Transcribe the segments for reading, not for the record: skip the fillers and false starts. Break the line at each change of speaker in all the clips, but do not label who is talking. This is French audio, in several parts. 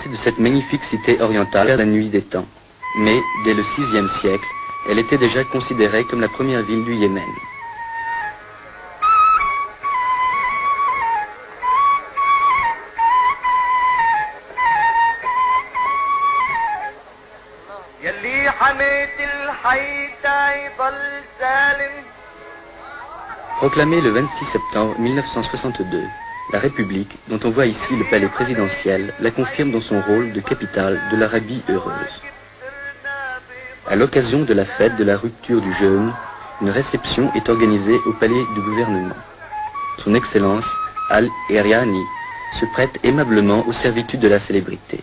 partie de cette magnifique cité orientale vers la nuit des temps. Mais, dès le VIe siècle, elle était déjà considérée comme la première ville du Yémen. Proclamée le 26 septembre 1962, la République, dont on voit ici le palais présidentiel, la confirme dans son rôle de capitale de l'Arabie heureuse. À l'occasion de la fête de la rupture du jeûne, une réception est organisée au palais du gouvernement. Son Excellence, Al-Eriani, se prête aimablement aux servitudes de la célébrité.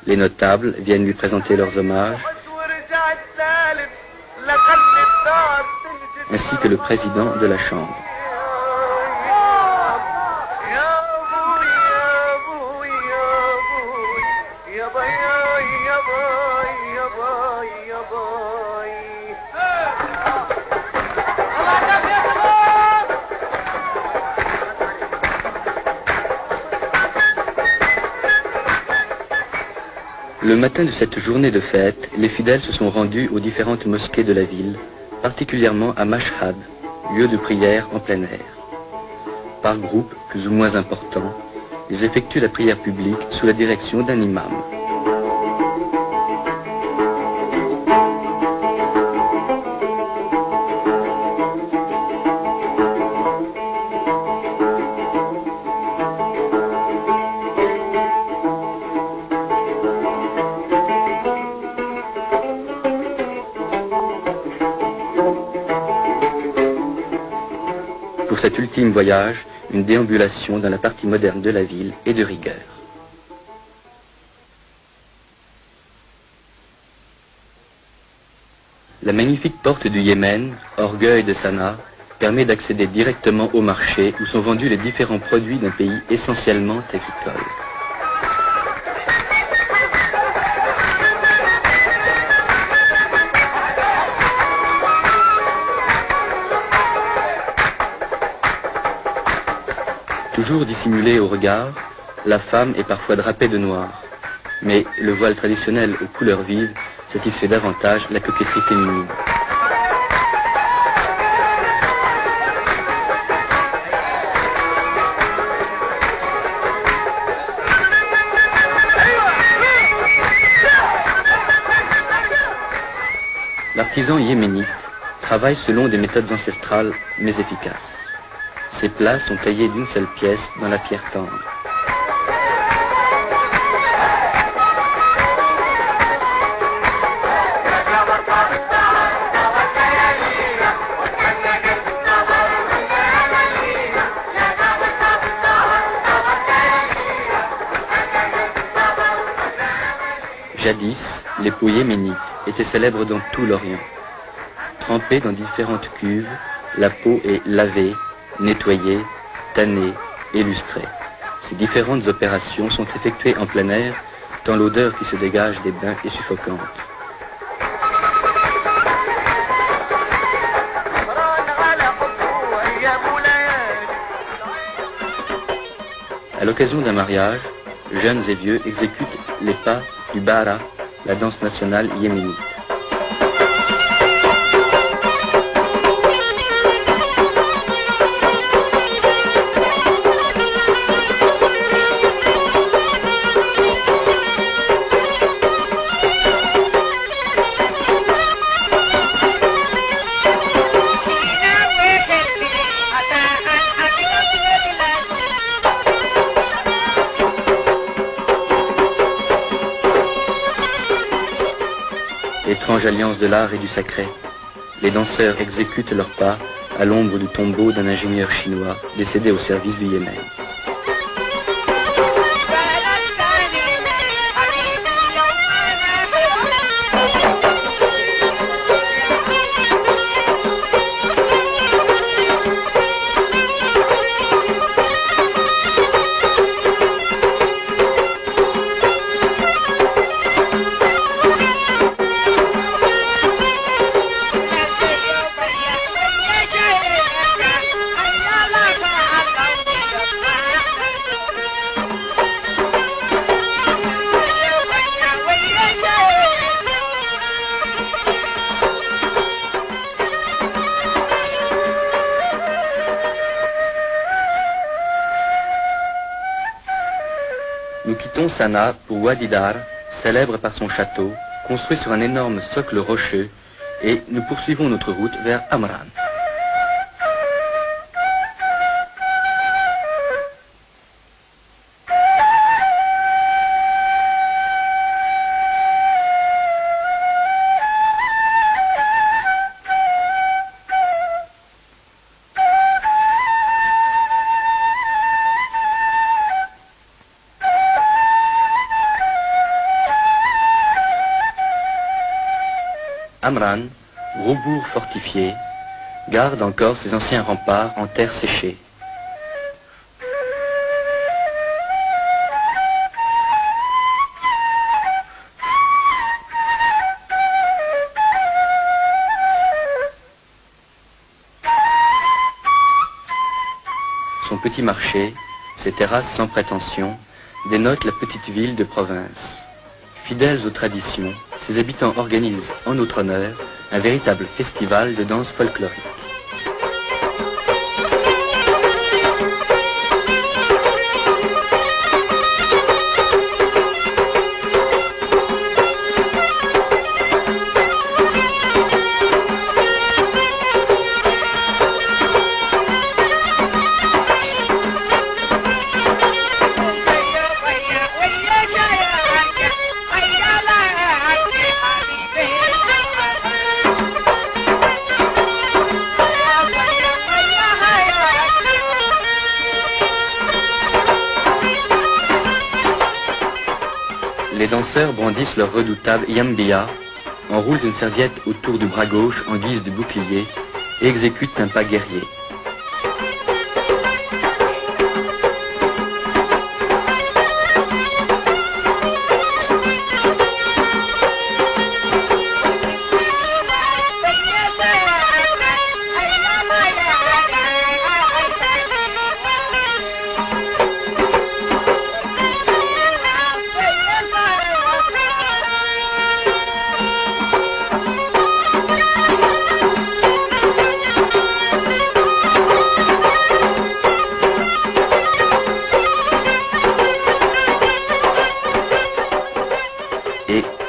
Les notables viennent lui présenter leurs hommages, ainsi que le président de la Chambre. Le matin de cette journée de fête, les fidèles se sont rendus aux différentes mosquées de la ville, particulièrement à Mashhad, lieu de prière en plein air. Par groupe, plus ou moins important, ils effectuent la prière publique sous la direction d'un imam. Pour cet ultime voyage, une déambulation dans la partie moderne de la ville est de rigueur. La magnifique porte du Yémen, orgueil de Sanaa, permet d'accéder directement au marché où sont vendus les différents produits d'un pays essentiellement agricole. Toujours dissimulée au regard, la femme est parfois drapée de noir. Mais le voile traditionnel aux couleurs vives satisfait davantage la coquetterie féminine. L'artisan yéménite travaille selon des méthodes ancestrales mais efficaces. Ces plats sont taillés d'une seule pièce dans la pierre tendre. Jadis, les peaux yéménites étaient célèbres dans tout l'Orient. Trempée dans différentes cuves, la peau est lavée, nettoyée, tannée et lustrée. Ces différentes opérations sont effectuées en plein air, tant l'odeur qui se dégage des bains est suffocante. À l'occasion d'un mariage, jeunes et vieux exécutent les pas du Bara, la danse nationale yéménite. Étrange alliance de l'art et du sacré. Les danseurs exécutent leurs pas à l'ombre du tombeau d'un ingénieur chinois décédé au service du Yémen. quittons Sanaa pour Wadi Dar, célèbre par son château, construit sur un énorme socle rocheux, et nous poursuivons notre route vers Amran. Amran, gros bourg fortifié, garde encore ses anciens remparts en terre séchée. Son petit marché, ses terrasses sans prétention, dénotent la petite ville de province. Fidèles aux traditions, ses habitants organisent en notre honneur un véritable festival de danse folklorique. Les danseurs brandissent leur redoutable yambia, enroulent une serviette autour du bras gauche en guise de bouclier et exécutent un pas guerrier.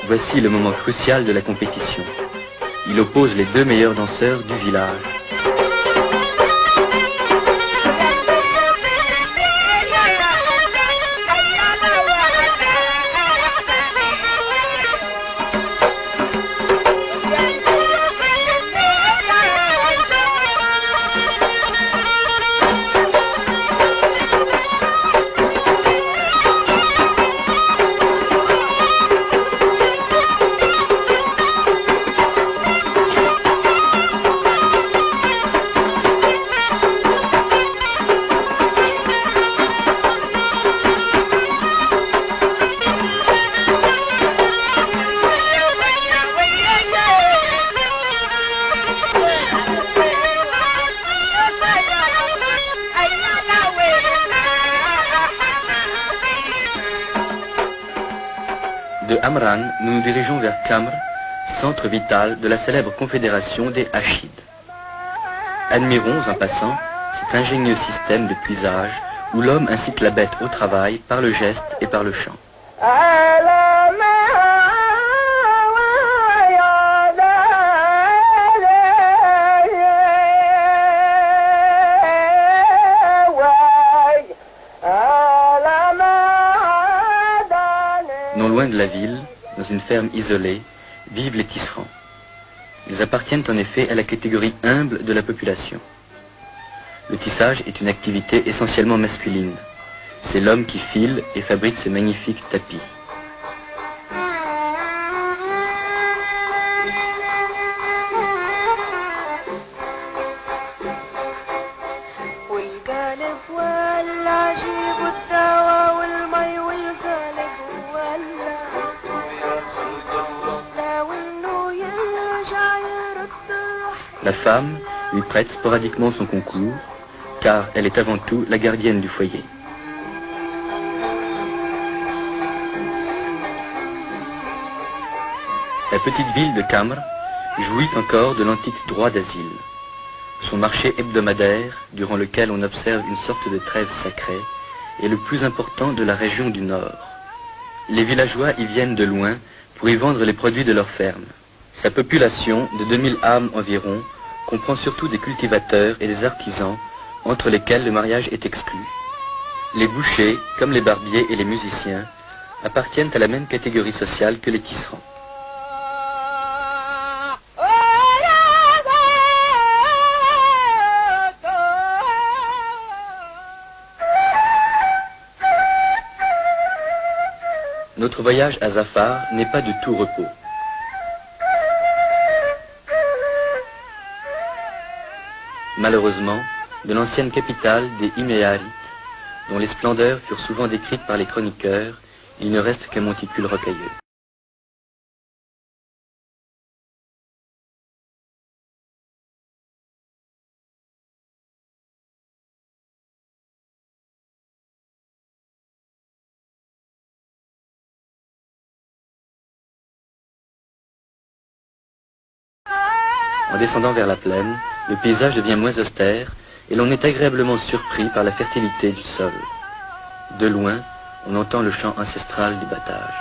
Voici le moment crucial de la compétition. Il oppose les deux meilleurs danseurs du village. De Amran, nous nous dirigeons vers Kamr, centre vital de la célèbre confédération des Hachides. Admirons en passant cet ingénieux système de puisage où l'homme incite la bête au travail par le geste et par le chant. Non loin de la ville, dans une ferme isolée, vivent les tisserands. Ils appartiennent en effet à la catégorie humble de la population. Le tissage est une activité essentiellement masculine. C'est l'homme qui file et fabrique ces magnifiques tapis. La femme lui prête sporadiquement son concours, car elle est avant tout la gardienne du foyer. La petite ville de Kamr jouit encore de l'antique droit d'asile. Son marché hebdomadaire, durant lequel on observe une sorte de trêve sacrée, est le plus important de la région du Nord. Les villageois y viennent de loin pour y vendre les produits de leur ferme. Sa population, de 2000 âmes environ, comprend surtout des cultivateurs et des artisans, entre lesquels le mariage est exclu. Les bouchers, comme les barbiers et les musiciens, appartiennent à la même catégorie sociale que les tisserands. Notre voyage à Zafar n'est pas de tout repos. Malheureusement, de l'ancienne capitale des Himéarites, dont les splendeurs furent souvent décrites par les chroniqueurs, il ne reste qu'un monticule rocailleux. En descendant vers la plaine, le paysage devient moins austère et l'on est agréablement surpris par la fertilité du sol. De loin, on entend le chant ancestral du battage.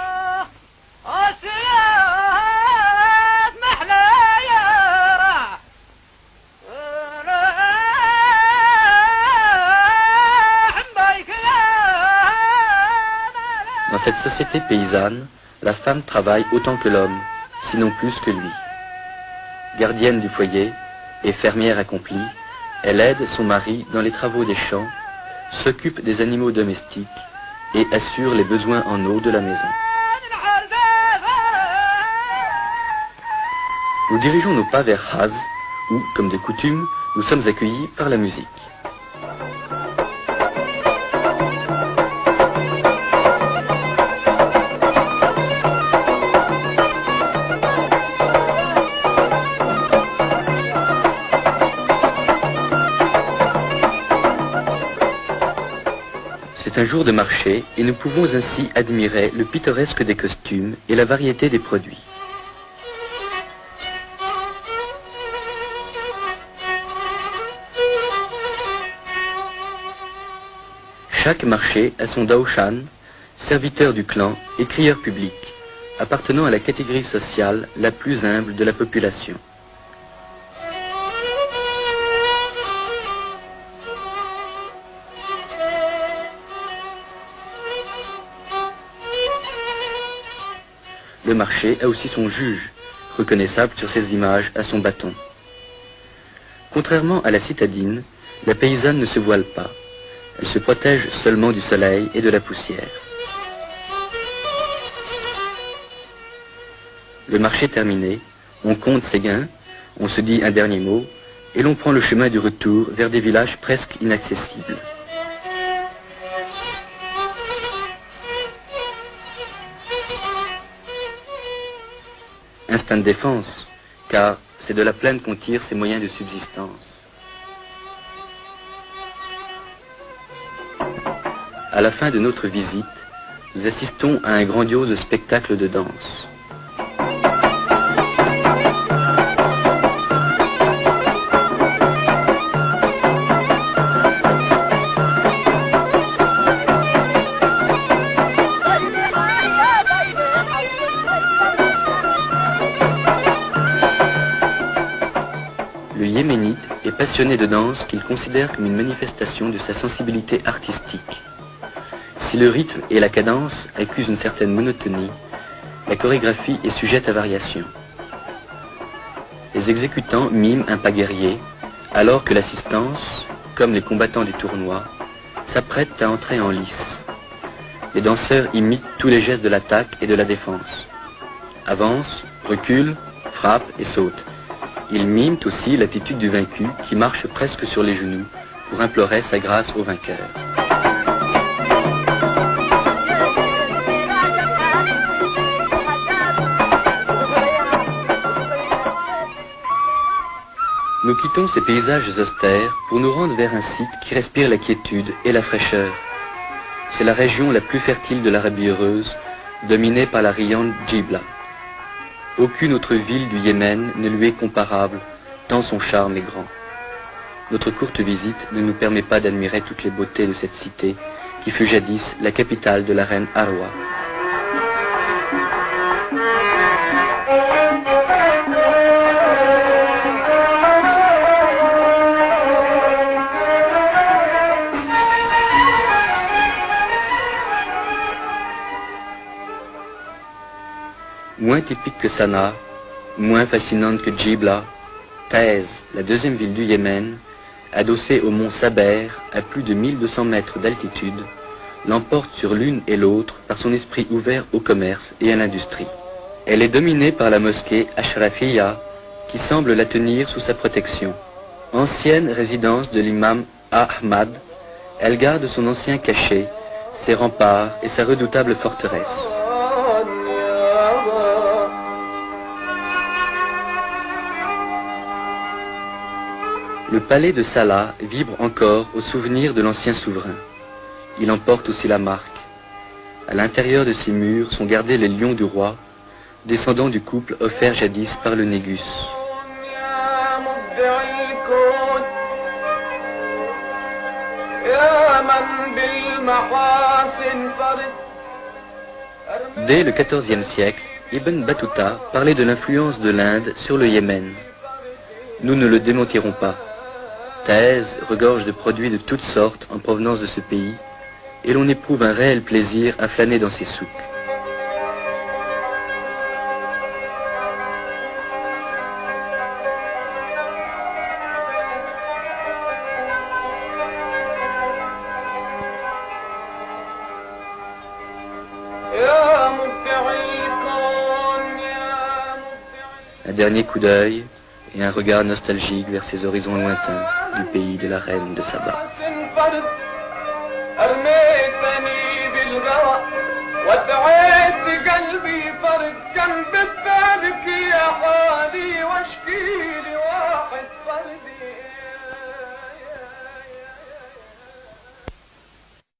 Dans cette société paysanne, la femme travaille autant que l'homme, sinon plus que lui. Gardienne du foyer et fermière accomplie, elle aide son mari dans les travaux des champs, s'occupe des animaux domestiques et assure les besoins en eau de la maison. Nous dirigeons nos pas vers Haz, où, comme de coutume, nous sommes accueillis par la musique. C'est un jour de marché et nous pouvons ainsi admirer le pittoresque des costumes et la variété des produits. Chaque marché a son daoshan, serviteur du clan et crieur public, appartenant à la catégorie sociale la plus humble de la population. Le marché a aussi son juge, reconnaissable sur ses images à son bâton. Contrairement à la citadine, la paysanne ne se voile pas. Elle se protège seulement du soleil et de la poussière. Le marché terminé, on compte ses gains, on se dit un dernier mot, et l'on prend le chemin du retour vers des villages presque inaccessibles. Instinct de défense, car c'est de la plaine qu'on tire ses moyens de subsistance. À la fin de notre visite, nous assistons à un grandiose spectacle de danse. Le Yéménite est passionné de danse qu'il considère comme une manifestation de sa sensibilité artistique. Si le rythme et la cadence accusent une certaine monotonie, la chorégraphie est sujette à variation. Les exécutants miment un pas guerrier, alors que l'assistance, comme les combattants du tournoi, s'apprête à entrer en lice. Les danseurs imitent tous les gestes de l'attaque et de la défense. Avancent, reculent, frappent et sautent. Ils miment aussi l'attitude du vaincu qui marche presque sur les genoux pour implorer sa grâce au vainqueur. Nous quittons ces paysages austères pour nous rendre vers un site qui respire la quiétude et la fraîcheur. C'est la région la plus fertile de l'Arabie heureuse, dominée par la riante Djibla. Aucune autre ville du Yémen ne lui est comparable, tant son charme est grand. Notre courte visite ne nous permet pas d'admirer toutes les beautés de cette cité qui fut jadis la capitale de la reine Arwa. Moins typique que Sanaa, moins fascinante que Djibla, Taïz, la deuxième ville du Yémen, adossée au mont Saber à plus de 1200 mètres d'altitude, l'emporte sur l'une et l'autre par son esprit ouvert au commerce et à l'industrie. Elle est dominée par la mosquée Ashrafiyya, qui semble la tenir sous sa protection. Ancienne résidence de l'imam Ahmad, elle garde son ancien cachet, ses remparts et sa redoutable forteresse. Le palais de Salah vibre encore au souvenir de l'ancien souverain. Il en porte aussi la marque. À l'intérieur de ses murs sont gardés les lions du roi, descendants du couple offert jadis par le Négus. Dès le XIVe siècle, Ibn Battuta parlait de l'influence de l'Inde sur le Yémen. Nous ne le démentirons pas. Taïz regorge de produits de toutes sortes en provenance de ce pays, et l'on éprouve un réel plaisir à flâner dans ses souks. Un dernier coup d'œil et un regard nostalgique vers ces horizons lointains du pays de la reine de Saba.